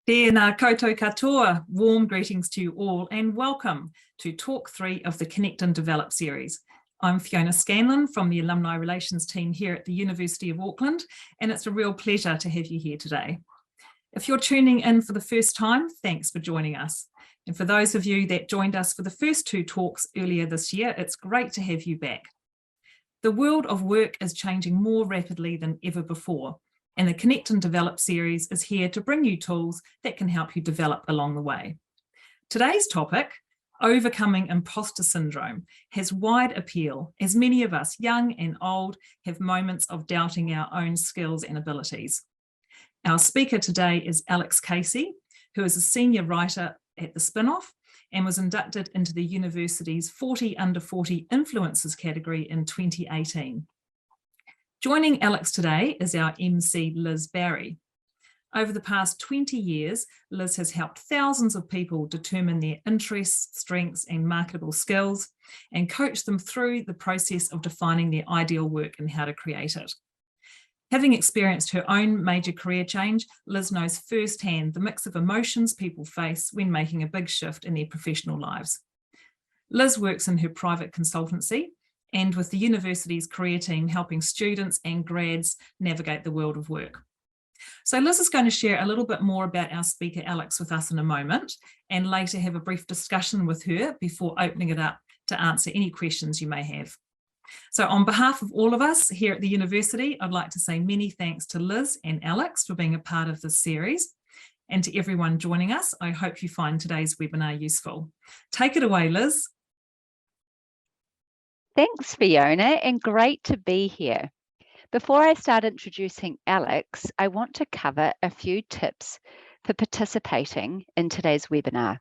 Tēnā koutou katoa, warm greetings to you all and welcome to Talk 3 of the Connect and Develop series. I'm Fiona Scanlon from the Alumni Relations team here at the University of Auckland, and it's a real pleasure to have you here today. If you're tuning in for the first time, thanks for joining us. And for those of you that joined us for the first two talks earlier this year, it's great to have you back. The world of work is changing more rapidly than ever before, and the Connect and Develop series is here to bring you tools that can help you develop along the way. Today's topic, overcoming imposter syndrome, has wide appeal as many of us, young and old, have moments of doubting our own skills and abilities. Our speaker today is Alex Casey, who is a senior writer at the Spinoff and was inducted into the university's 40 Under 40 Influencers category in 2018. Joining Alex today is our MC, Liz Barry. Over the past 20 years, Liz has helped thousands of people determine their interests, strengths, and marketable skills, and coached them through the process of defining their ideal work and how to create it. Having experienced her own major career change, Liz knows firsthand the mix of emotions people face when making a big shift in their professional lives. Liz works in her private consultancy and with the university's career team helping students and grads navigate the world of work. So Liz is going to share a little bit more about our speaker Alex with us in a moment, and later have a brief discussion with her before opening it up to answer any questions you may have. So on behalf of all of us here at the university, I'd like to say many thanks to Liz and Alex for being a part of this series. And to everyone joining us, I hope you find today's webinar useful. Take it away, Liz. Thanks, Fiona, and great to be here. Before I start introducing Alex, I want to cover a few tips for participating in today's webinar.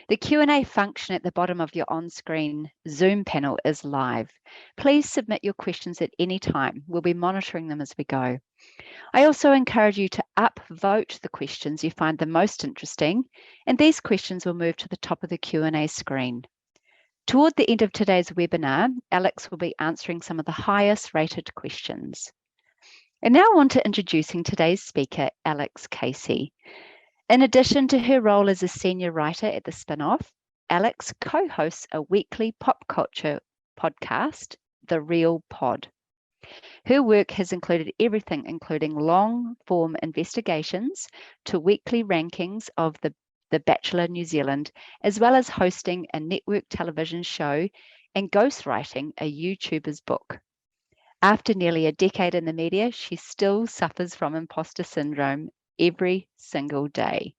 The Q&A function at the bottom of your on-screen Zoom panel is live. Please submit your questions at any time. We'll be monitoring them as we go. I also encourage you to upvote the questions you find the most interesting, and these questions will move to the top of the Q&A screen. Toward the end of today's webinar, Alex will be answering some of the highest rated questions. And now on to introducing today's speaker, Alex Casey. In addition to her role as a senior writer at the Spinoff, Alex co-hosts a weekly pop culture podcast, The Real Pod. Her work has included everything, including long-form investigations to weekly rankings of the Bachelor New Zealand, as well as hosting a network television show and ghostwriting a YouTuber's book. After nearly a decade in the media, she still suffers from imposter syndrome every single day.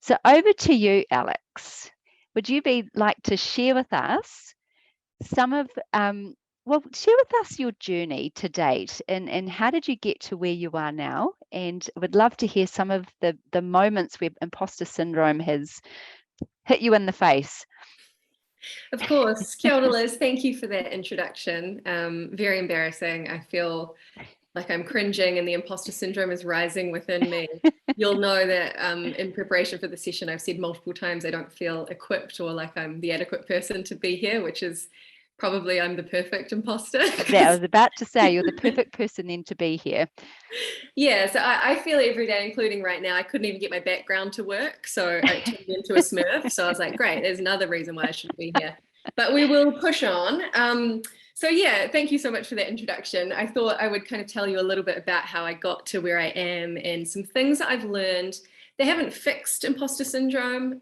So over to you, Alex. Would you like to share with us some of, share with us your journey to date and how did you get to where you are now? And would love to hear some of the moments where imposter syndrome has hit you in the face. Of course. Kia ora, Liz. Thank you for that introduction. Very embarrassing. I feel like I'm cringing and the imposter syndrome is rising within me. You'll know that in preparation for the session, I've said multiple times I don't feel equipped or like I'm the adequate person to be here, which is probably I'm the perfect imposter. Yeah, I was about to say you're the perfect person then to be here. Yeah, so I feel it every day, including right now. I couldn't even get my background to work, so I turned into a Smurf. So I was like, great, there's another reason why I shouldn't be here. But we will push on. So yeah, thank you so much for that introduction. I thought I would kind of tell you a little bit about how I got to where I am and some things that I've learned. They haven't fixed imposter syndrome,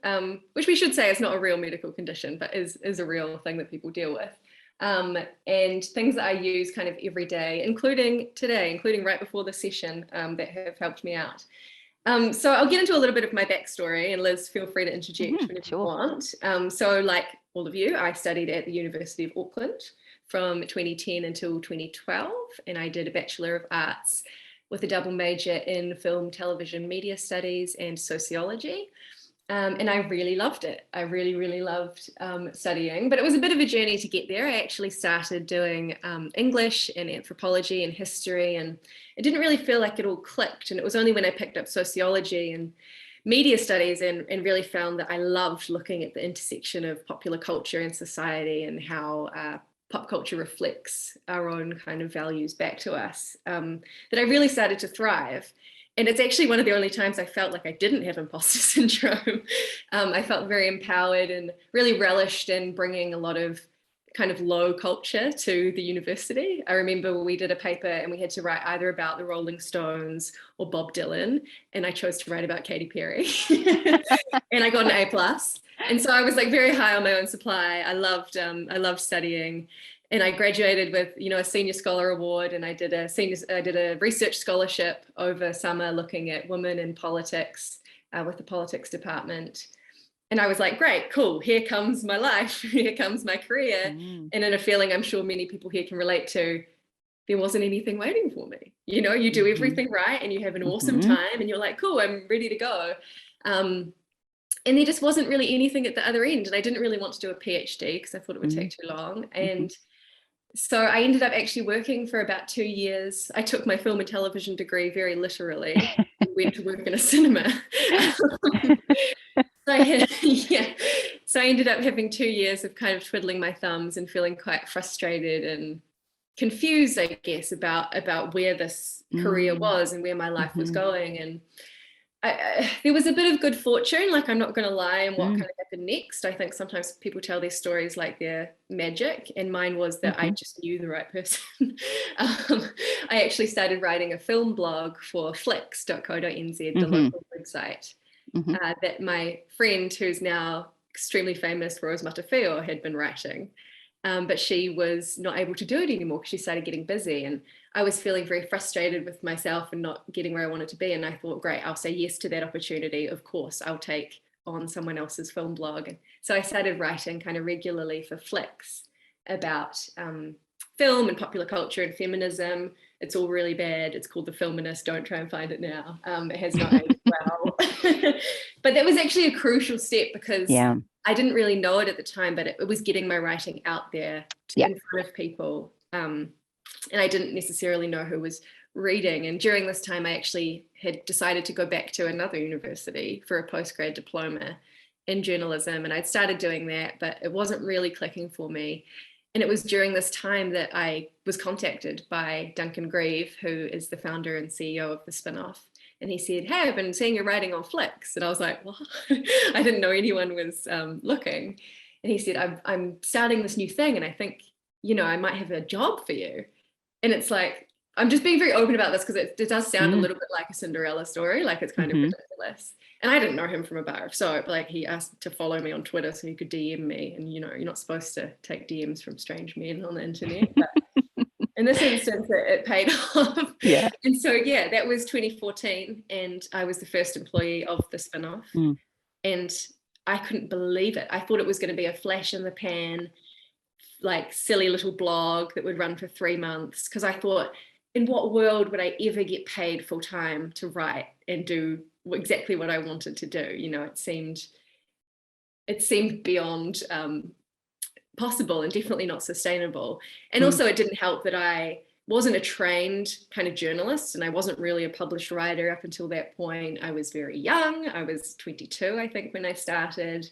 which we should say is not a real medical condition, but is a real thing that people deal with. And things that I use kind of every day, including today, including right before the session, that have helped me out. So I'll get into a little bit of my backstory, and Liz, feel free to interject whenever you want. So like all of you, I studied at the University of Auckland from 2010 until 2012, and I did a Bachelor of Arts with a double major in film, television, media studies, and sociology. And I really loved it. I really, really loved studying, but it was a bit of a journey to get there. I actually started doing English and anthropology and history, and it didn't really feel like it all clicked. And it was only when I picked up sociology and media studies and really found that I loved looking at the intersection of popular culture and society and how pop culture reflects our own kind of values back to us, that I really started to thrive. And it's actually one of the only times I felt like I didn't have imposter syndrome. I felt very empowered and really relished in bringing a lot of kind of low culture to the university. I remember we did a paper and we had to write either about the Rolling Stones or Bob Dylan, and I chose to write about Katy Perry. And I got an A+. And so I was like very high on my own supply. I loved studying. And I graduated with, a senior scholar award, and I did a research scholarship over summer looking at women in politics with the politics department. And I was like, great, cool, here comes my life, here comes my career. And in a feeling I'm sure many people here can relate to, there wasn't anything waiting for me. You do everything right and you have an awesome time and you're like, cool, I'm ready to go. And there just wasn't really anything at the other end. And I didn't really want to do a PhD because I thought it would take too long. And so I ended up actually working for about 2 years. I took my film and television degree very literally and went to work in a cinema. So I ended up having 2 years of kind of twiddling my thumbs and feeling quite frustrated and confused, I guess, about where this career was and where my life was going. And there was a bit of good fortune, like I'm not going to lie, and what kind of happened next. I think sometimes people tell their stories like they're magic, and mine was that I just knew the right person. I actually started writing a film blog for flicks.co.nz, the local website, that my friend, who's now extremely famous, Rose Matafeo, had been writing. But she was not able to do it anymore because she started getting busy, and I was feeling very frustrated with myself and not getting where I wanted to be. And I thought, great, I'll say yes to that opportunity. Of course, I'll take on someone else's film blog. And so I started writing kind of regularly for Flicks about film and popular culture and feminism. It's all really bad. It's called The Filminist. Don't try and find it now. It has not aged well. But that was actually a crucial step because I didn't really know it at the time, but it was getting my writing out there in front of people. And I didn't necessarily know who was reading. And during this time, I actually had decided to go back to another university for a postgrad diploma in journalism. And I'd started doing that, but it wasn't really clicking for me. And it was during this time that I was contacted by Duncan Grieve, who is the founder and CEO of the Spinoff. And he said, hey, I've been seeing you writing on Flicks. And I was like, what? I didn't know anyone was looking. And he said, I'm starting this new thing. And I think, I might have a job for you. And it's like, I'm just being very open about this because it does sound a little bit like a Cinderella story. Like it's kind of ridiculous. And I didn't know him from a bar of soap. Like he asked to follow me on Twitter so he could DM me. And, you're not supposed to take DMs from strange men on the internet. But in this instance, it paid off. Yeah. And so, that was 2014. And I was the first employee of the Spinoff. And I couldn't believe it. I thought it was going to be a flash in the pan, like silly little blog that would run for 3 months. Because I thought, in what world would I ever get paid full time to write and do exactly what I wanted to do? It seemed beyond possible and definitely not sustainable. And also it didn't help that I wasn't a trained kind of journalist and I wasn't really a published writer up until that point. I was very young. I was 22, I think, when I started.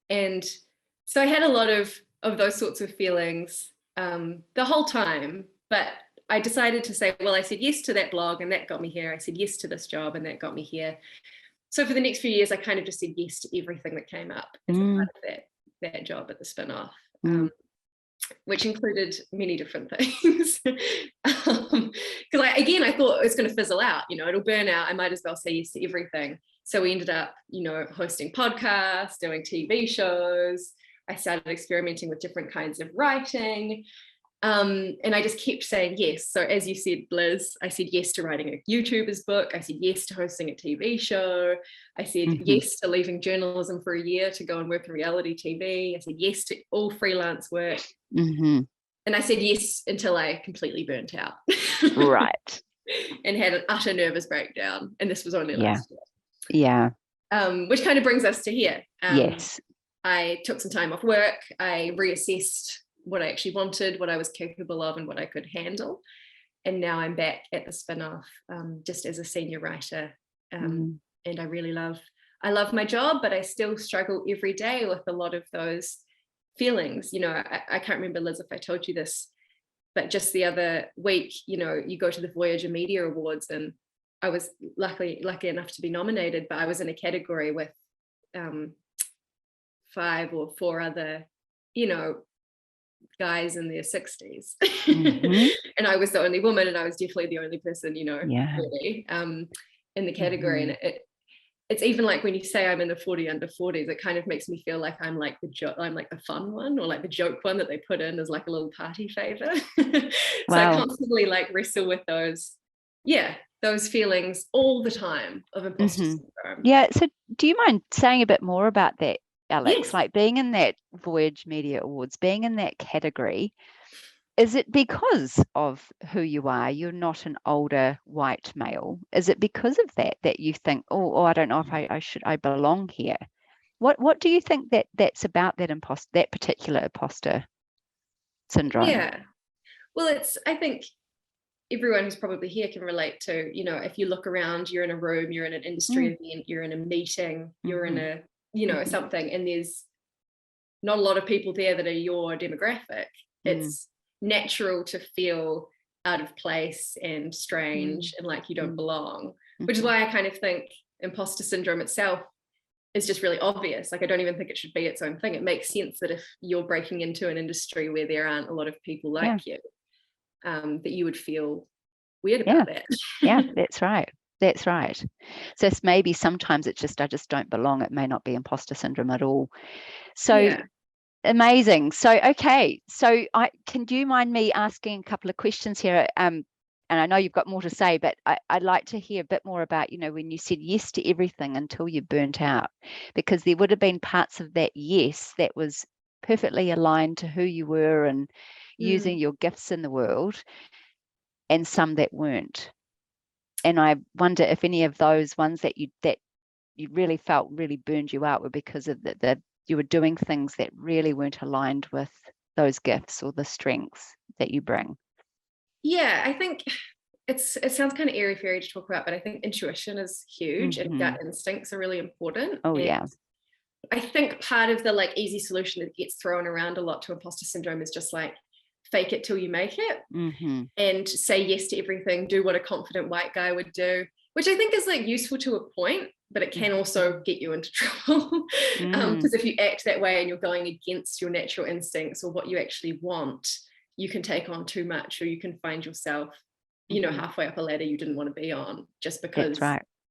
And so I had a lot of those sorts of feelings the whole time. But I decided to say, well, I said yes to that blog and that got me here. I said yes to this job and that got me here. So for the next few years, I kind of just said yes to everything that came up as a part of that job at the Spinoff, which included many different things. Because I thought it was going to fizzle out, it'll burn out. I might as well say yes to everything. So we ended up, hosting podcasts, doing TV shows. I started experimenting with different kinds of writing. And I just kept saying yes. So as you said, Liz, I said yes to writing a YouTuber's book. I said yes to hosting a TV show. I said yes to leaving journalism for a year to go and work in reality TV. I said yes to all freelance work. And I said yes until I completely burnt out. Right. And had an utter nervous breakdown. And this was only last year. Yeah. Which kind of brings us to here. Yes. I took some time off work. I reassessed what I actually wanted, what I was capable of, and what I could handle. And now I'm back at the Spinoff just as a senior writer. And I really love my job, but I still struggle every day with a lot of those feelings. I can't remember, Liz, if I told you this, but just the other week, you go to the Voyager Media Awards and I was lucky enough to be nominated, but I was in a category with 5 or 4 other, guys in their 60s. And I was the only woman, and I was definitely the only person, really, in the category. And it's even like when you say I'm in the 40 under 40s, it kind of makes me feel like I'm like I'm like the fun one, or like the joke one that they put in as like a little party favor. So I constantly like wrestle with those feelings all the time of imposter syndrome. Yeah. So do you mind saying a bit more about that, Alex? Yes. Like being in that Voyage Media Awards, being in that category, is it because of who you are? You're not an older white male. Is it because of that you think, oh, I don't know if I belong here? What do you think that's about, that particular imposter syndrome? Yeah. Well, I think everyone who's probably here can relate to, if you look around, you're in a room, you're in an industry event, you're in a meeting, you're in a, something, and there's not a lot of people there that are your demographic. It's natural to feel out of place and strange and like you don't belong, which is why I kind of think imposter syndrome itself is just really obvious. Like, I don't even think it should be its own thing. It makes sense that if you're breaking into an industry where there aren't a lot of people like you, that you would feel weird about that. Yeah, that's right. That's right. So it's maybe sometimes it's just, I just don't belong. It may not be imposter syndrome at all. So amazing. So, okay. So do you mind me asking a couple of questions here? And I know you've got more to say, but I'd like to hear a bit more about, when you said yes to everything until you burnt out, because there would have been parts of that yes that was perfectly aligned to who you were and using your gifts in the world, and some that weren't. And I wonder if any of those ones that you really felt really burned you out were because of that you were doing things that really weren't aligned with those gifts or the strengths that you bring. Yeah, I think it sounds kind of airy-fairy to talk about, but I think intuition is huge and gut instincts are really important. Oh, yeah. I think part of the like easy solution that gets thrown around a lot to imposter syndrome is just like fake it till you make it, and say yes to everything, do what a confident white guy would do, which I think is like useful to a point, but it can also get you into trouble. Because if you act that way and you're going against your natural instincts or what you actually want, you can take on too much, or you can find yourself, halfway up a ladder you didn't want to be on, just because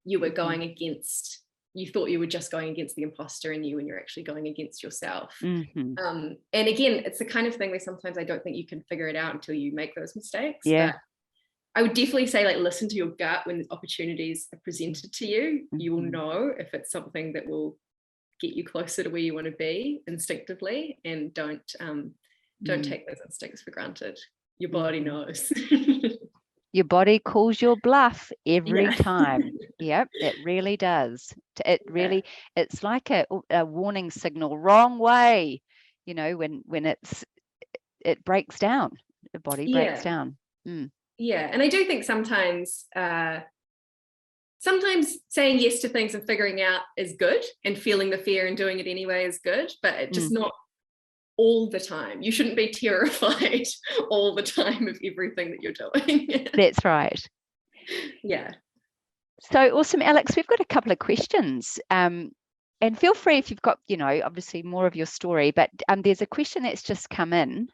you were going against, you thought you were just going against the imposter in you when you're actually going against yourself. And again, it's the kind of thing where sometimes I don't think you can figure it out until you make those mistakes. But I would definitely say, like, listen to your gut when opportunities are presented to you. You will know if it's something that will get you closer to where you want to be instinctively, and don't take those instincts for granted. Your body knows. Your body calls your bluff every time. Yep, it really does. It's like a warning signal, wrong way, when it breaks down, the body breaks down. Yeah, and I do think sometimes saying yes to things and figuring out is good, and feeling the fear and doing it anyway is good, but it's just not all the time. You shouldn't be terrified all the time of everything that you're doing. That's right. Yeah. So awesome, Alex. We've got a couple of questions. And feel free if you've got, obviously more of your story, but there's a question that's just come in.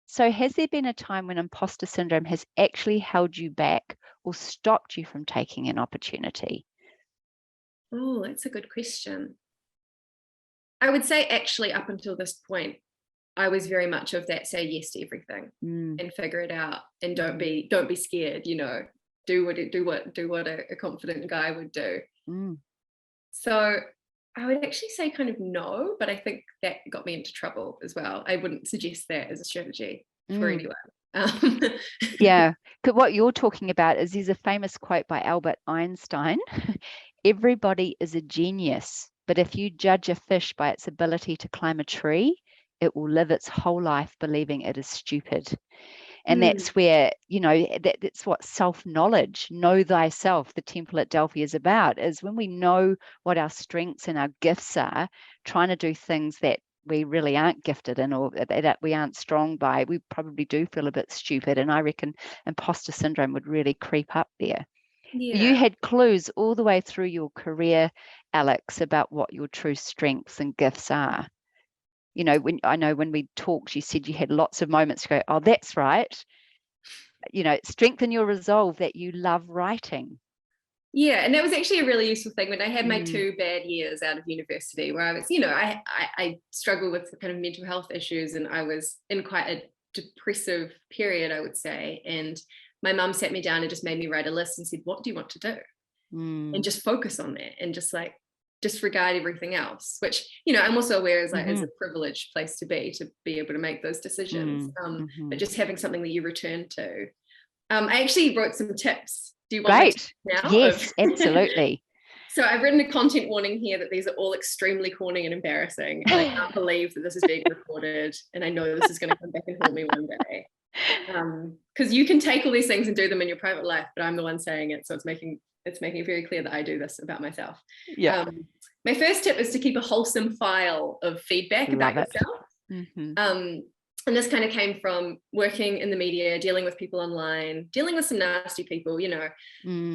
So has there been a time when imposter syndrome has actually held you back or stopped you from taking an opportunity? Oh, that's a good question. I would say actually up until this point, I was very much of that say yes to everything and figure it out, and don't be scared, do what a confident guy would do. So I would actually say kind of no, but I think that got me into trouble as well. I wouldn't suggest that as a strategy for anyone. Yeah, because what you're talking about is there's a famous quote by Albert Einstein: everybody is a genius, but if you judge a fish by its ability to climb a tree, it will live its whole life believing it is stupid. And that's where, that's what self-knowledge, know thyself, the temple at Delphi is about, is when we know what our strengths and our gifts are, trying to do things that we really aren't gifted in, or that we aren't strong by, we probably do feel a bit stupid. And I reckon imposter syndrome would really creep up there. You Yeah. had clues all the way through your career, Alex, about what your true strengths and gifts are. You know, when we talked, you said you had lots of moments to go, oh, that's right. You know, strengthen your resolve that you love writing. Yeah, and that was actually a really useful thing when I had my Mm. 2 bad years out of university, where I was, I struggled with kind of mental health issues, and I was in quite a depressive period, I would say. And my mum sat me down and just made me write a list and said, what do you want to do? And just focus on that, and just like disregard everything else, which, I'm also aware is like is a privileged place to be able to make those decisions. But just having something that you return to. I actually wrote some tips. Do you want my tips now? Yes, absolutely. So I've written a content warning here that these are all extremely corny and embarrassing. And I can't believe that this is being recorded. And I know this is going to come back and haunt me one day. Because you can take all these things and do them in your private life, but I'm the one saying it. So it's making it very clear that I do this about myself. Yeah. My first tip is to keep a wholesome file of feedback about yourself. And this kind of came from working in the media, dealing with people online, dealing with some nasty people,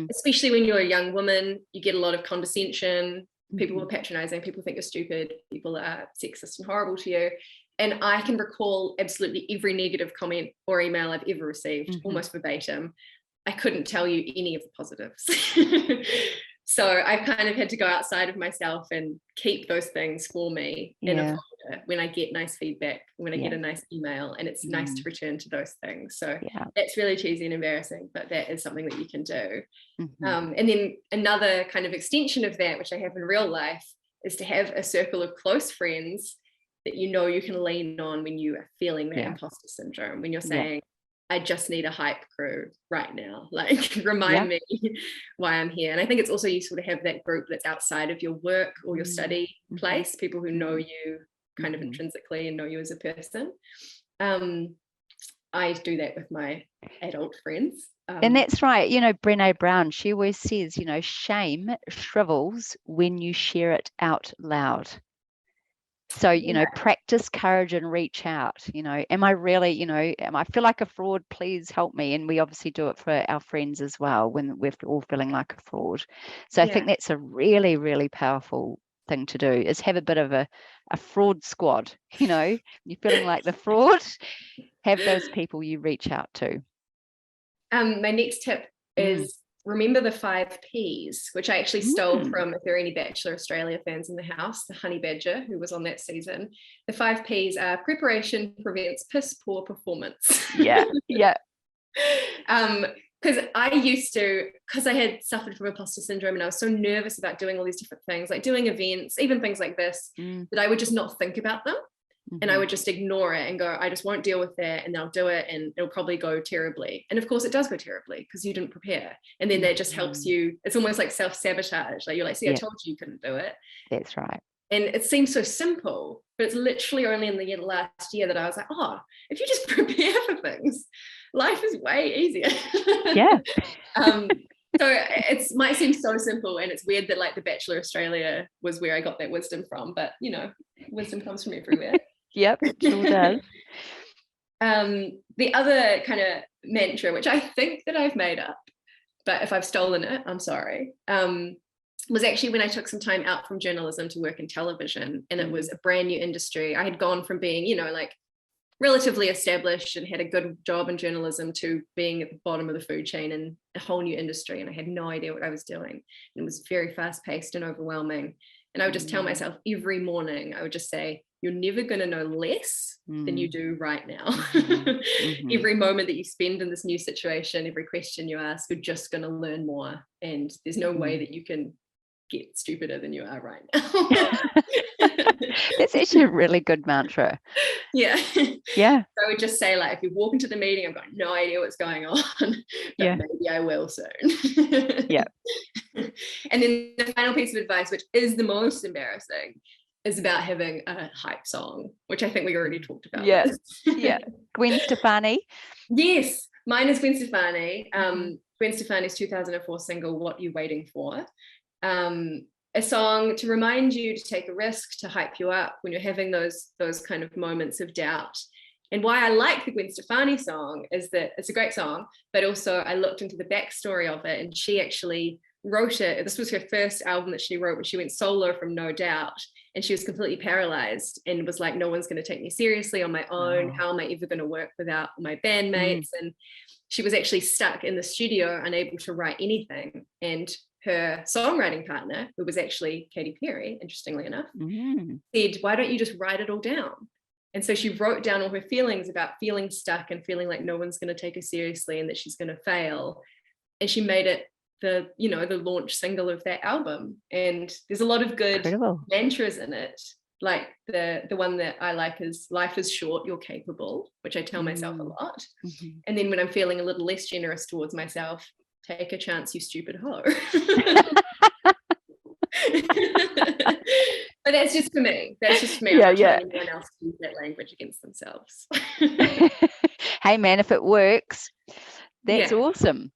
especially when you're a young woman, you get a lot of condescension. People are patronizing, people think you're stupid, people are sexist and horrible to you. And I can recall absolutely every negative comment or email I've ever received, almost verbatim. I couldn't tell you any of the positives. So I've kind of had to go outside of myself and keep those things for me in a folder when I get nice feedback, when I get a nice email, and it's nice to return to those things. So that's really cheesy and embarrassing, but that is something that you can do. And then another kind of extension of that, which I have in real life, is to have a circle of close friends that you can lean on when you are feeling that imposter syndrome, when you're saying, I just need a hype crew right now. Like, remind me why I'm here. And I think it's also useful to have that group that's outside of your work or your study place, people who know you kind of intrinsically and know you as a person. I do that with my adult friends. And that's right. Brené Brown, she always says, shame shrivels when you share it out loud. So, practice courage and reach out. Am I really, am I feel like a fraud? Please help me. And we obviously do it for our friends as well when we're all feeling like a fraud. So I think that's a really, really powerful thing to do, is have a bit of a fraud squad. You're feeling like the fraud, have those people you reach out to. My next tip is remember the 5 Ps, which I actually stole from, if there are any Bachelor Australia fans in the house, the honey badger who was on that season. The 5 Ps are preparation prevents piss poor performance. Yeah. Because I had suffered from imposter syndrome, and I was so nervous about doing all these different things, like doing events, even things like this, that I would just not think about them. And I would just ignore it and go, I just won't deal with that, and I'll do it and it'll probably go terribly. And of course it does go terribly because you didn't prepare. And then that just helps you. It's almost like self-sabotage. Like, you're like, see, I told you couldn't do it. That's right. And it seems so simple, but it's literally only in the last year that I was like, oh, if you just prepare for things, life is way easier. Yeah. So it might seem so simple, and it's weird that like the Bachelor Australia was where I got that wisdom from, but wisdom comes from everywhere. Yep, it sure does. The other kind of mantra, which I think that I've made up, but if I've stolen it, I'm sorry, was actually when I took some time out from journalism to work in television, and it was a brand new industry. I had gone from being, like relatively established and had a good job in journalism to being at the bottom of the food chain in a whole new industry, and I had no idea what I was doing. And it was very fast-paced and overwhelming. And I would just tell myself every morning, I would just say, you're never going to know less than you do right now. Every moment that you spend in this new situation, every question you ask, you're just going to learn more. And there's no way that you can get stupider than you are right now. That's actually a really good mantra. Yeah. Yeah. So I would just say, like, if you walk into the meeting, I've got no idea what's going on, but maybe I will soon. Yeah. And then the final piece of advice, which is the most embarrassing, is about having a hype song, which I think we already talked about. Yeah. Gwen Stefani. Yes, mine is Gwen Stefani. Gwen Stefani's 2004 single, What You Waiting For? A song to remind you to take a risk, to hype you up when you're having those kind of moments of doubt. And why I like the Gwen Stefani song is that it's a great song, but also I looked into the backstory of it, and she actually wrote it. This was her first album that she wrote when she went solo from No Doubt, and she was completely paralyzed and was like, no one's going to take me seriously on my own. Wow. How am I ever going to work without my bandmates? And she was actually stuck in the studio, unable to write anything. And her songwriting partner, who was actually Katy Perry, interestingly enough, said, why don't you just write it all down? And so she wrote down all her feelings about feeling stuck and feeling like no one's going to take her seriously and that she's going to fail. And she made it the launch single of that album. And there's a lot of good mantras in it. Like the one that I like is life is short, you're capable, which I tell myself a lot. And then when I'm feeling a little less generous towards myself, take a chance, you stupid hoe. But that's just for me. That's just for me. I'm not telling anyone else to use that language against themselves. Hey man, if it works, that's awesome.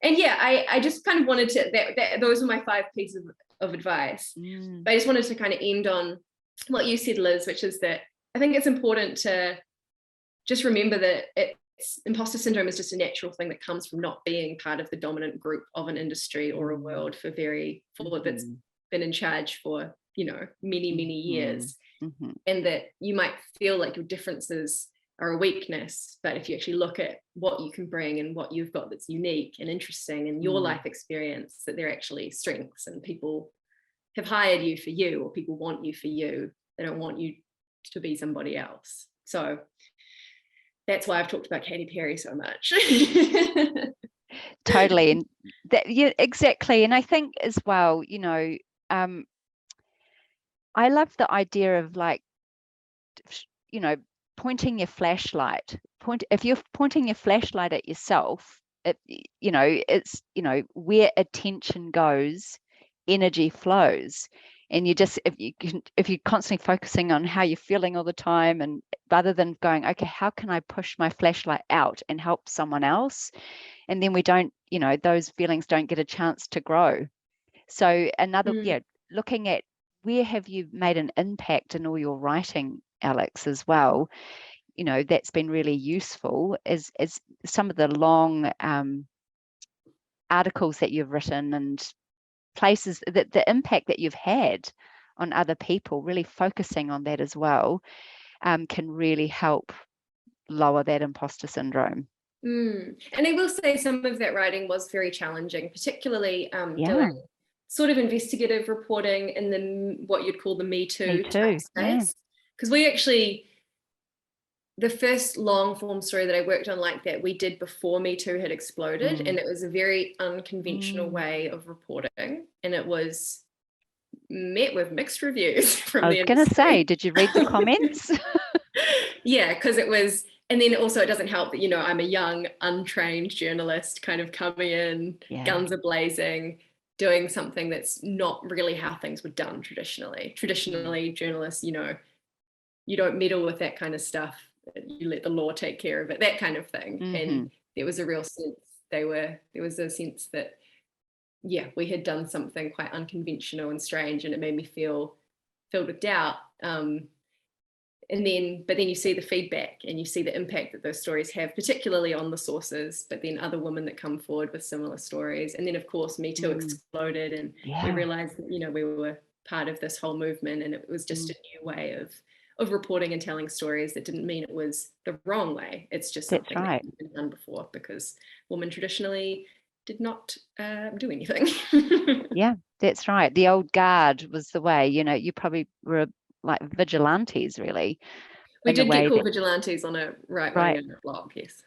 And I just kind of wanted to, those were my 5 pieces of advice. But I just wanted to kind of end on what you said, Liz, which is that I think it's important to just remember that imposter syndrome is just a natural thing that comes from not being part of the dominant group of an industry or a world that's been in charge for, many years. And that you might feel like your differences are a weakness, but if you actually look at what you can bring and what you've got that's unique and interesting and your life experience, that they're actually strengths, and people have hired you for you, or people want you for you. They don't want you to be somebody else. So that's why I've talked about Katy Perry so much. Totally. And that, exactly. And I think as well, I love the idea of like, pointing your flashlight. If you're pointing your flashlight at yourself, it's where attention goes, energy flows. And if you're constantly focusing on how you're feeling all the time, and rather than going, okay, how can I push my flashlight out and help someone else? And then we don't, those feelings don't get a chance to grow. So looking at where have you made an impact in all your writing, Alex, as well, that's been really useful is some of the long articles that you've written and places that the impact that you've had on other people, really focusing on that as well, can really help lower that imposter syndrome. And I will say some of that writing was very challenging, particularly doing sort of investigative reporting in what you'd call the Me Too type space. Because we actually, the first long form story that I worked on like that, we did before Me Too had exploded. And it was a very unconventional way of reporting. And it was met with mixed reviews from the industry. I was going to say, did you read the comments? Yeah, because it was, and then also it doesn't help that, I'm a young, untrained journalist kind of coming in, guns a blazing, doing something that's not really how things were done traditionally. Traditionally, journalists, you don't meddle with that kind of stuff. You let the law take care of it, that kind of thing. And there was a real sense there was a sense that, we had done something quite unconventional and strange, and it made me feel filled with doubt. But then you see the feedback and you see the impact that those stories have, particularly on the sources, but then other women that come forward with similar stories. And then, of course, Me Too exploded, and we realized that, we were part of this whole movement, and it was just a new way of reporting and telling stories. That didn't mean it was the wrong way. It's just something that hadn't been done before, because women traditionally did not do anything. Yeah, that's right. The old guard was the way, you probably were like vigilantes, really. We did get called vigilantes on a right-wing blog, yes.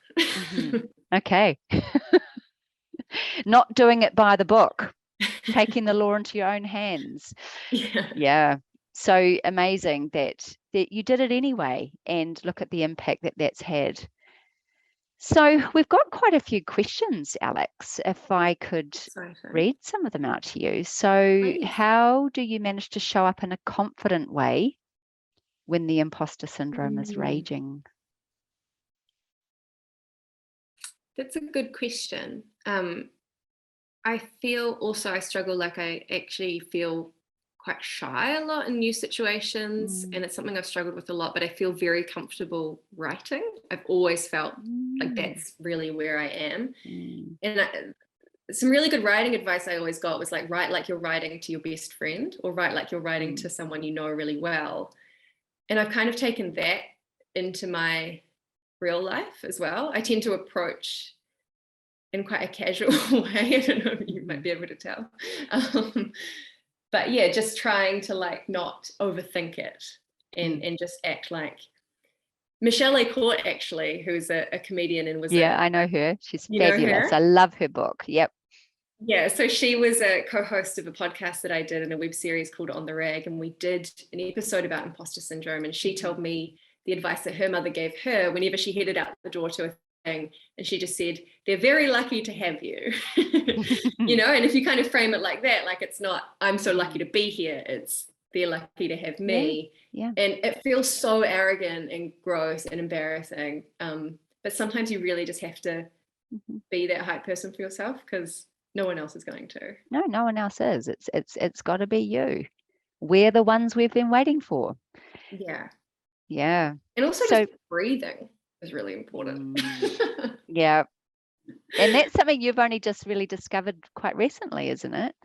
Okay. Not doing it by the book, taking the law into your own hands. Yeah. So amazing that you did it anyway, and look at the impact that that's had. So we've got quite a few questions, Alex, if I could read some of them out to you. So how do you manage to show up in a confident way when the imposter syndrome is raging? That's a good question. I feel also I struggle, like I actually feel quite shy a lot in new situations, and it's something I've struggled with a lot, but I feel very comfortable writing. I've always felt like that's really where I am. And some really good writing advice I always got was like, write like you're writing to your best friend, or write like you're writing to someone you know really well. And I've kind of taken that into my real life as well. I tend to approach in quite a casual way. I don't know if you might be able to tell. But yeah, just trying to like not overthink it and just act like Michelle A. Court, actually, who's a comedian and was I know her. She's you know fabulous. her? I love her book. Yep. Yeah, so she was a co-host of a podcast that I did in a web series called On the Rag, and we did an episode about imposter syndrome, and she told me the advice that her mother gave her whenever she headed out the door to a thing, and she just said, they're very lucky to have you. You know, and if you kind of frame it like that, like it's not I'm so lucky to be here, it's they're lucky to have me. Yeah. And it feels so arrogant and gross and embarrassing, but sometimes you really just have to be that hype person for yourself, because no one else is going to. No one else is. It's got to be you. We're the ones we've been waiting for. Yeah. And also just breathing is really important. Yeah. And that's something you've only just really discovered quite recently, isn't it?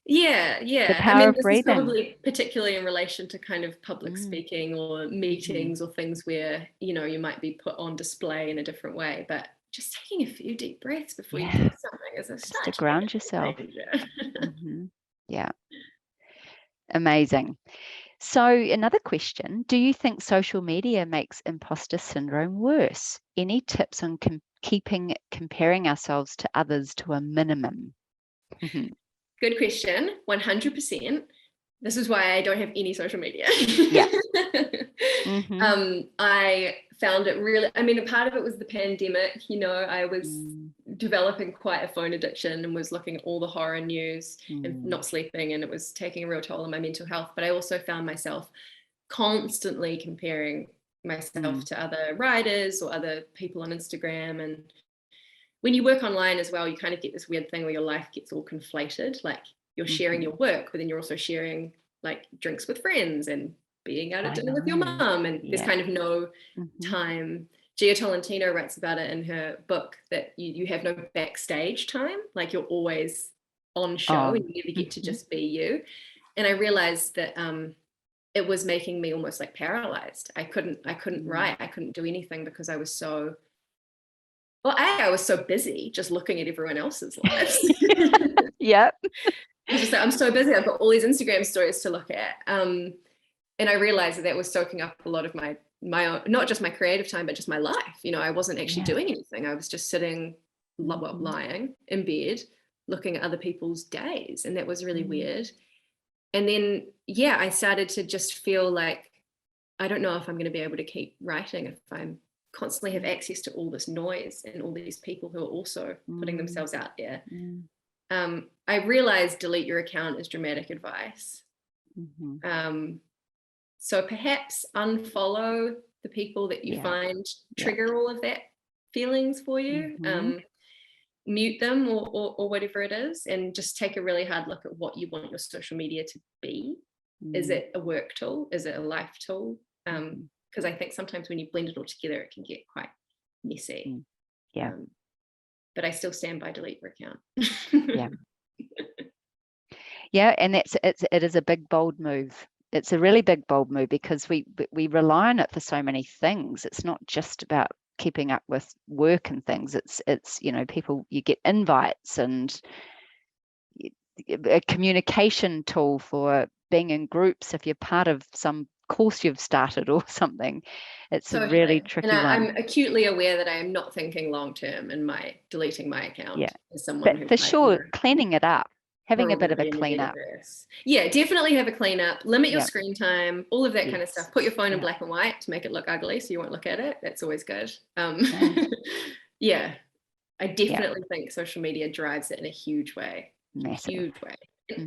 Yeah. The power of this breathing. is probably particularly in relation to kind of public speaking or meetings or things where, you know, you might be put on display in a different way, but just taking a few deep breaths before you do something is just to ground yourself. Yeah. Amazing. So another question, do you think social media makes imposter syndrome worse? Any tips on comparing ourselves to others to a minimum? Good question. 100%. This is why I don't have any social media. Yeah. I found it really, I mean, a part of it was the pandemic. You know, I was developing quite a phone addiction and was looking at all the horror news and not sleeping, and it was taking a real toll on my mental health. But I also found myself constantly comparing myself to other writers or other people on Instagram. And when you work online as well, you kind of get this weird thing where your life gets all conflated. Like you're sharing your work, but then you're also sharing like drinks with friends and being out at dinner with your mum, and there's kind of no time. Gia Tolentino writes about it in her book that you have no backstage time, like you're always on show and you never get to just be you. And I realized that it was making me almost like paralyzed. I couldn't write, I couldn't do anything because I was so I was so busy just looking at everyone else's lives. Yep. Just like, I'm so busy, I've got all these Instagram stories to look at. And I realized that was soaking up a lot of my own, not just my creative time, but just my life. You know, I wasn't actually doing anything. I was just sitting, lying in bed, looking at other people's days. And that was really weird. And then, I started to just feel like, I don't know if I'm going to be able to keep writing if I'm constantly have access to all this noise and all these people who are also putting themselves out there. I realized delete your account is dramatic advice. So perhaps unfollow the people that you find trigger all of that feelings for you. Mute them or whatever it is, and just take a really hard look at what you want your social media to be. Is it a work tool? Is it a life tool? Because I think sometimes when you blend it all together, it can get quite messy. But I still stand by delete your account. And it is a big, bold move. It's a really big, bold move because we rely on it for so many things. It's not just about keeping up with work and things. It's you know, people, you get invites and a communication tool for being in groups if you're part of some course you've started or something. It's a really tricky one. I'm acutely aware that I am not thinking long term in my deleting my account. As someone but for sure, cleaning it up. Having a bit of a clean up. Yeah, definitely have a clean up. Limit your screen time, all of that kind of stuff. Put your phone in black and white to make it look ugly so you won't look at it. That's always good. I definitely think social media drives it in a huge way. Massive. Huge way.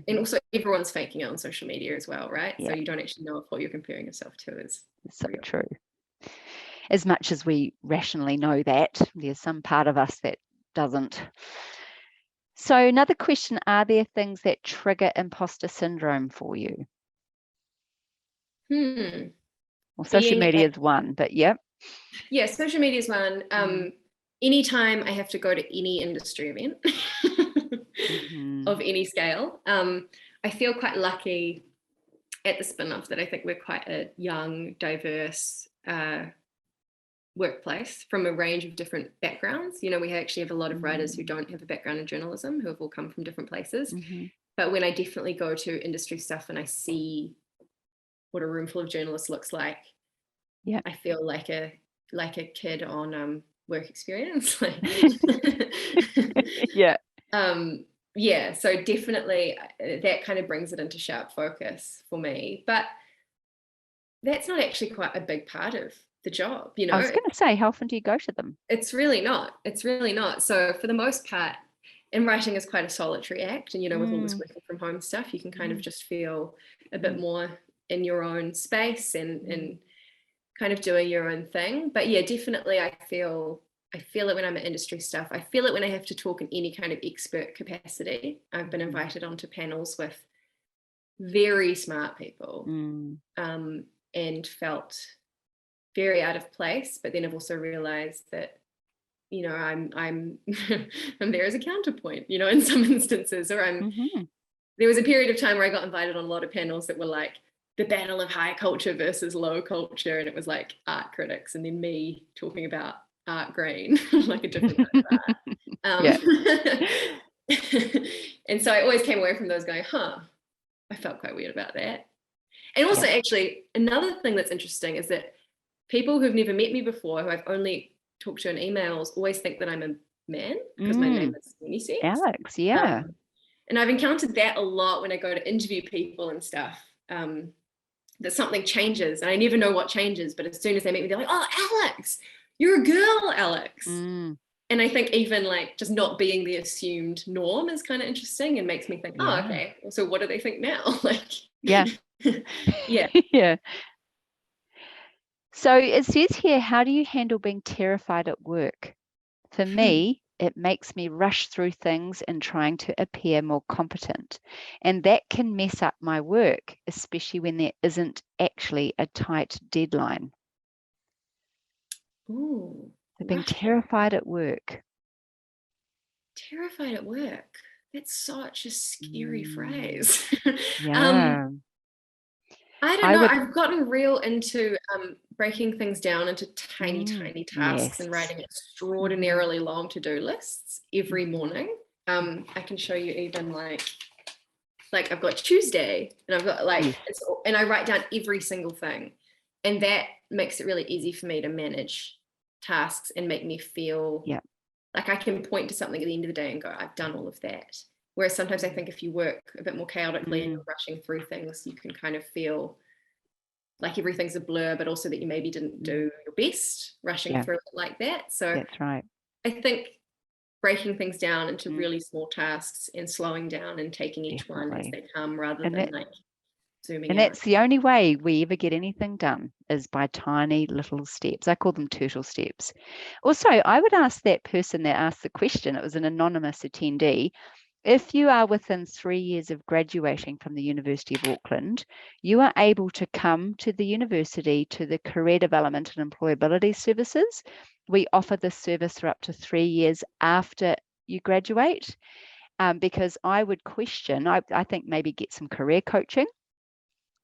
And also everyone's faking it on social media as well, right? So you don't actually know if what you're comparing yourself to is so real. True. As much as we rationally know that, there's some part of us that doesn't. So another question, are there things that trigger imposter syndrome for you? Well, social media is one, but yep. Yeah, social media is one. Anytime I have to go to any industry event of any scale, I feel quite lucky at the Spinoff that I think we're quite a young, diverse workplace from a range of different backgrounds. You know, we actually have a lot of writers who don't have a background in journalism, who have all come from different places. But when I definitely go to industry stuff and I see what a room full of journalists looks like, I feel like a kid on work experience. So definitely that kind of brings it into sharp focus for me. But that's not actually quite a big part of the job, you know. I was going to say, how often do you go to them? It's really not. So for the most part, and writing is quite a solitary act, and you know, with all this working from home stuff, you can kind of just feel a bit more in your own space and kind of doing your own thing. But yeah, definitely I feel it when I'm at industry stuff. I feel it when I have to talk in any kind of expert capacity. I've been invited onto panels with very smart people and felt very out of place, but then I've also realized that, you know, I'm I'm there as a counterpoint, you know, in some instances, or there was a period of time where I got invited on a lot of panels that were like the battle of high culture versus low culture, and it was like art critics and then me talking about art grain, like a different kind of art. And so I always came away from those going, I felt quite weird about that. And also actually another thing that's interesting is that people who've never met me before, who I've only talked to in emails, always think that I'm a man because my name is unisex. Alex, and I've encountered that a lot when I go to interview people and stuff, that something changes and I never know what changes, but as soon as they meet me, they're like, oh, Alex, you're a girl, Alex. And I think even like just not being the assumed norm is kind of interesting and makes me think, okay, so what do they think now? Like, yeah. So it says here, how do you handle being terrified at work? For me, it makes me rush through things and trying to appear more competent. And that can mess up my work, especially when there isn't actually a tight deadline. Being terrified at work. Terrified at work. That's such a scary phrase. I don't know. I've gotten real into breaking things down into tiny tasks and writing extraordinarily long to-do lists every morning. I can show you even like I've got Tuesday and I've got and I write down every single thing, and that makes it really easy for me to manage tasks and make me feel like I can point to something at the end of the day and go, I've done all of that. Whereas sometimes I think if you work a bit more chaotically and you're rushing through things, you can kind of feel like everything's a blur, but also that you maybe didn't do your best rushing through it like that. So that's right. I think breaking things down into really small tasks and slowing down and taking each one as they come rather than like zooming out. And that's the only way we ever get anything done is by tiny little steps. I call them turtle steps. Also, I would ask that person that asked the question, it was an anonymous attendee, if you are within 3 years of graduating from the University of Auckland, you are able to come to the university to the Career Development and Employability Services. We offer this service for up to 3 years after you graduate, because I would question, I think maybe get some career coaching.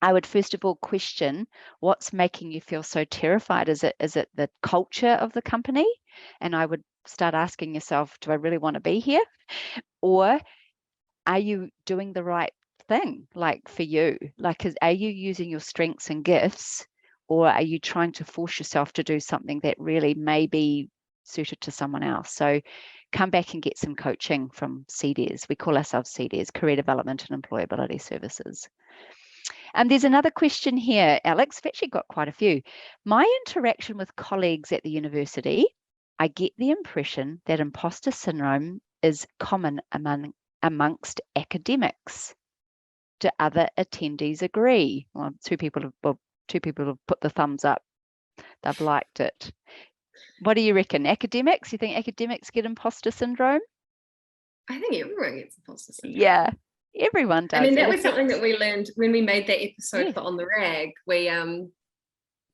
I would first of all question what's making you feel so terrified. Is it the culture of the company? And I would start asking yourself, do I really want to be here? Or are you doing the right thing, like for you? Like, are you using your strengths and gifts, or are you trying to force yourself to do something that really may be suited to someone else? So come back and get some coaching from CDES. We call ourselves CDES, Career Development and Employability Services. And there's another question here, Alex. I've actually got quite a few. My interaction with colleagues at the university, I get the impression that imposter syndrome is common amongst academics. Do other attendees agree? Well, two people have put the thumbs up. They've liked it. What do you reckon? Academics? You think academics get imposter syndrome? I think everyone gets imposter syndrome. Yeah, everyone does. I mean, that was something that we learned when we made that episode Yes. for On the Rag. We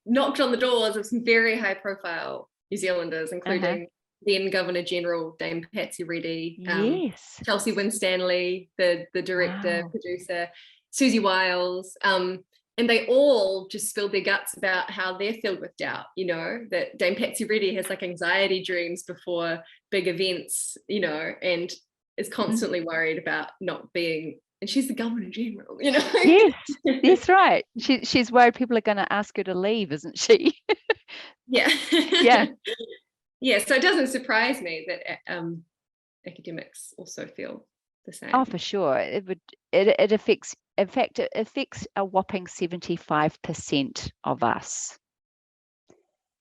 knocked on the doors of some very high profile New Zealanders, including then Governor General Dame Patsy Reddy, Yes. Chelsea Winstanley, the director, Wow. producer, Susie Wiles, and they all just spilled their guts about how they're filled with doubt, you know, that Dame Patsy Reddy has like anxiety dreams before big events, you know, and is constantly worried about not being, and she's the Governor General, you know. Yes, that's right. She's worried people are going to ask her to leave, isn't she? Yeah. Yeah. Yeah, so it doesn't surprise me that academics also feel the same. Oh, for sure. It affects, in fact, it affects a whopping 75% of us.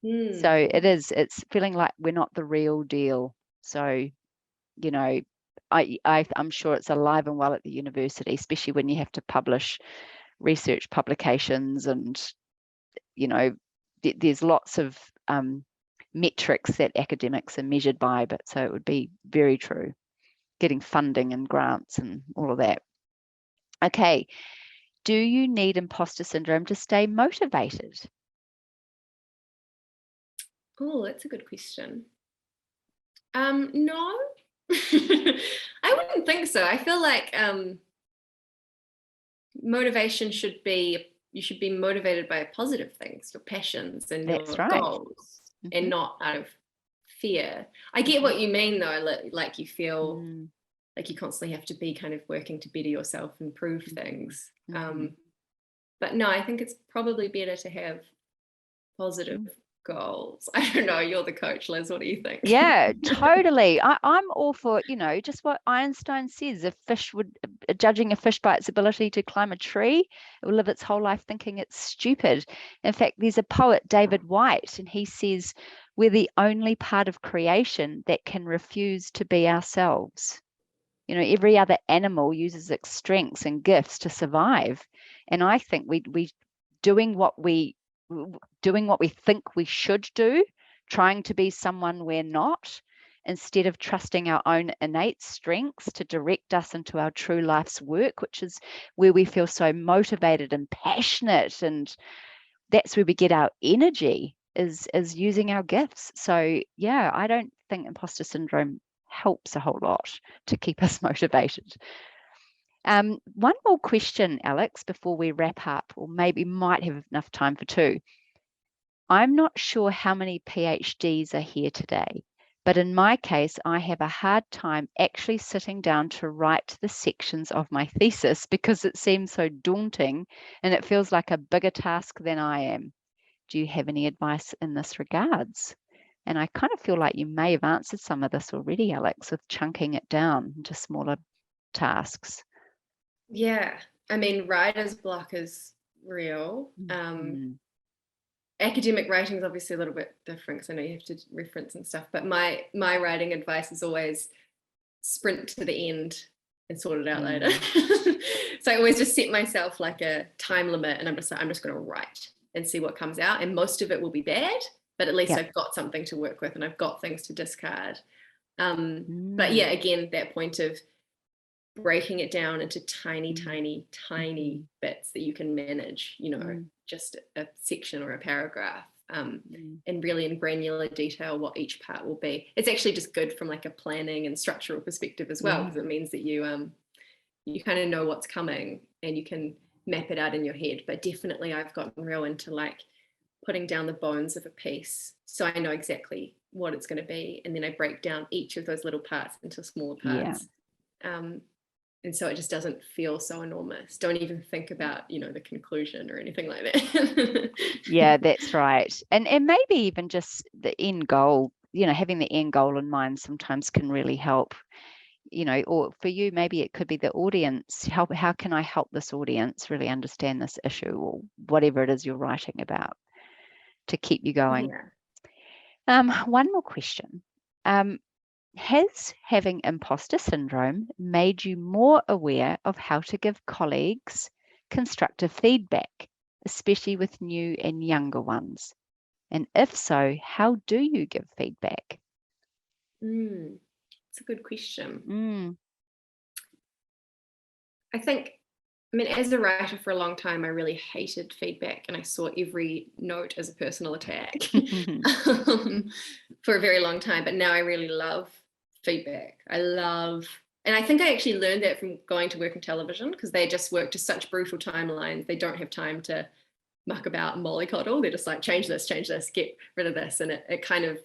So it's feeling like we're not the real deal. So, you know, I'm sure it's alive and well at the university, especially when you have to publish research publications, and, you know, there's lots of metrics that academics are measured by, but so it would be very true. Getting funding and grants and all of that. Okay, do you need imposter syndrome to stay motivated? Oh, that's a good question. No, I wouldn't think so. I feel like motivation should be, you should be motivated by positive things, your passions and That's your right. goals, and not out of fear. I get what you mean though, like you feel like you constantly have to be kind of working to better yourself and prove things. But no, I think it's probably better to have positive goals. I don't know, you're the coach, Liz, what do you think? Yeah, totally. I'm all for, you know, just what Einstein says, judging a fish by its ability to climb a tree, it will live its whole life thinking it's stupid. In fact, there's a poet, David White, and he says, we're the only part of creation that can refuse to be ourselves. You know, every other animal uses its strengths and gifts to survive. And I think we doing what we think we should do, trying to be someone we're not, instead of trusting our own innate strengths to direct us into our true life's work, which is where we feel so motivated and passionate, and that's where we get our energy, is using our gifts. So yeah, I don't think imposter syndrome helps a whole lot to keep us motivated. One more question, Alex, before we wrap up, or maybe might have enough time for two. I'm not sure how many PhDs are here today, but in my case, I have a hard time actually sitting down to write the sections of my thesis because it seems so daunting and it feels like a bigger task than I am. Do you have any advice in this regards? And I kind of feel like you may have answered some of this already, Alex, with chunking it down into smaller tasks. Yeah, I mean, writer's block is real. Academic writing is obviously a little bit different because I know you have to reference and stuff, but my writing advice is always sprint to the end and sort it out later. So I always just set myself like a time limit, and I'm just going to write and see what comes out, and most of it will be bad, but at least I've got something to work with and I've got things to discard. But yeah, again, that point of breaking it down into tiny bits that you can manage, you know, just a section or a paragraph, and really in granular detail what each part will be. It's actually just good from like a planning and structural perspective as well, because it means that you kind of know what's coming and you can map it out in your head. But definitely I've gotten real into like putting down the bones of a piece so I know exactly what it's going to be, and then I break down each of those little parts into smaller parts. And so it just doesn't feel so enormous. Don't even think about, you know, the conclusion or anything like that. Yeah, that's right. And maybe even just the end goal, you know, having the end goal in mind sometimes can really help, you know, or for you, maybe it could be the audience. How can I help this audience really understand this issue, or whatever it is you're writing about, to keep you going? One more question. Has having imposter syndrome made you more aware of how to give colleagues constructive feedback, especially with new and younger ones? And if so, how do you give feedback? It's a good question. Mm. I think, I mean, as a writer for a long time, I really hated feedback and I saw every note as a personal attack for a very long time. But now I really love feedback. And I think I actually learned that from going to work in television, because they just work to such brutal timelines. They don't have time to muck about and mollycoddle. They're just like, change this, get rid of this. And it kind of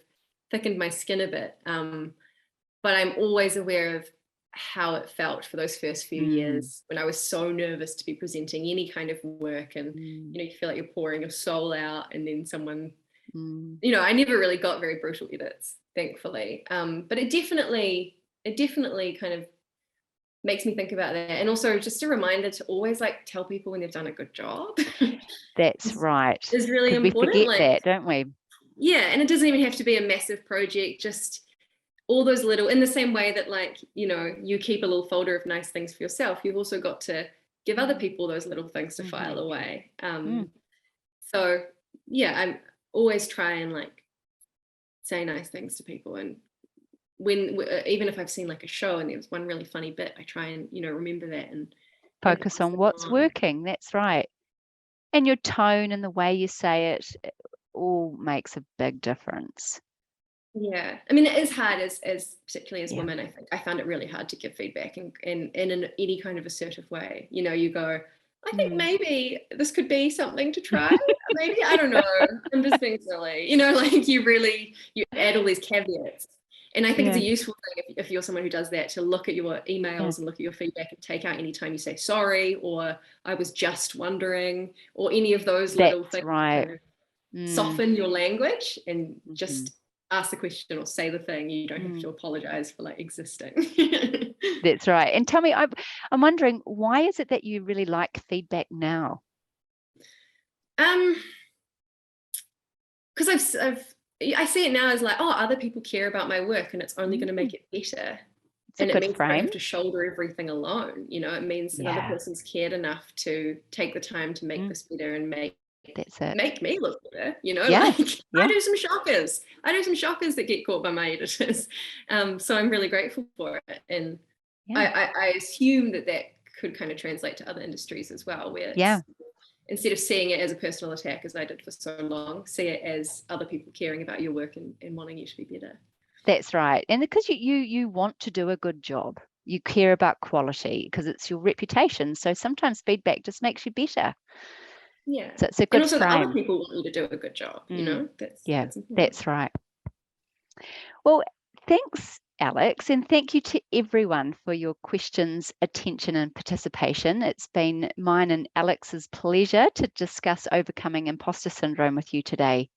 thickened my skin a bit. But I'm always aware of how it felt for those first few years when I was so nervous to be presenting any kind of work, and you feel like you're pouring your soul out, and then someone I never really got very brutal edits, thankfully, but it definitely kind of makes me think about that. And also just a reminder to always like tell people when they've done a good job. That's right. It's really important. We forget that, don't we? Yeah, and it doesn't even have to be a massive project, just all those little, in the same way that like, you keep a little folder of nice things for yourself, you've also got to give other people those little things to file away. So yeah, I always try and like say nice things to people. And when, even if I've seen like a show and there was one really funny bit, I try and, remember that and focus on what's working. That's right. And your tone and the way you say it all makes a big difference. Yeah, I mean, it is hard as particularly as women. I think I found it really hard to give feedback in any kind of assertive way. You go, I think maybe this could be something to try. Maybe, I don't know. I'm just being silly. Like you add all these caveats. And I think it's a useful thing if you're someone who does that, to look at your emails and look at your feedback and take out any time you say sorry, or I was just wondering, or any of those little things. Right. Kind of soften your language and just ask the question or say the thing. You don't have to apologize for like existing. That's right. And tell me, I'm wondering, why is it that you really like feedback now? Because I see it now as like, oh, other people care about my work and it's only going to make it better. And it means I don't have to shoulder everything alone. It means another person's cared enough to take the time to make this better and make me look better. I do some shockers. That get caught by my editors. So I'm really grateful for it. And I assume that could kind of translate to other industries as well, where instead of seeing it as a personal attack, as I did for so long, see it as other people caring about your work and wanting you to be better. That's right. And because you want to do a good job, you care about quality because it's your reputation. So sometimes feedback just makes you better. Yeah. So it's a good and also frame. Other people want you to do a good job, That's right. Well, thanks, Alex, and thank you to everyone for your questions, attention and participation. It's been mine and Alex's pleasure to discuss overcoming imposter syndrome with you today.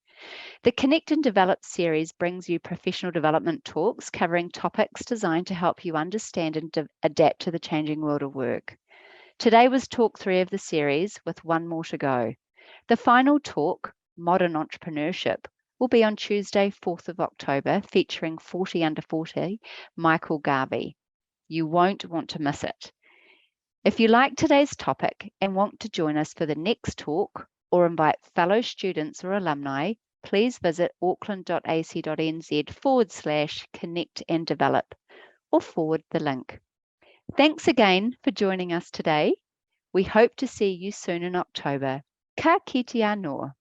The Connect and Develop series brings you professional development talks covering topics designed to help you understand and adapt to the changing world of work. Today was talk 3 of the series, with one more to go. The final talk, Modern Entrepreneurship, will be on Tuesday, 4th of October, featuring 40 under 40, Michael Garvey. You won't want to miss it. If you like today's topic and want to join us for the next talk or invite fellow students or alumni, please visit auckland.ac.nz/connect and develop or forward the link. Thanks again for joining us today. We hope to see you soon in October. Ka kite anō.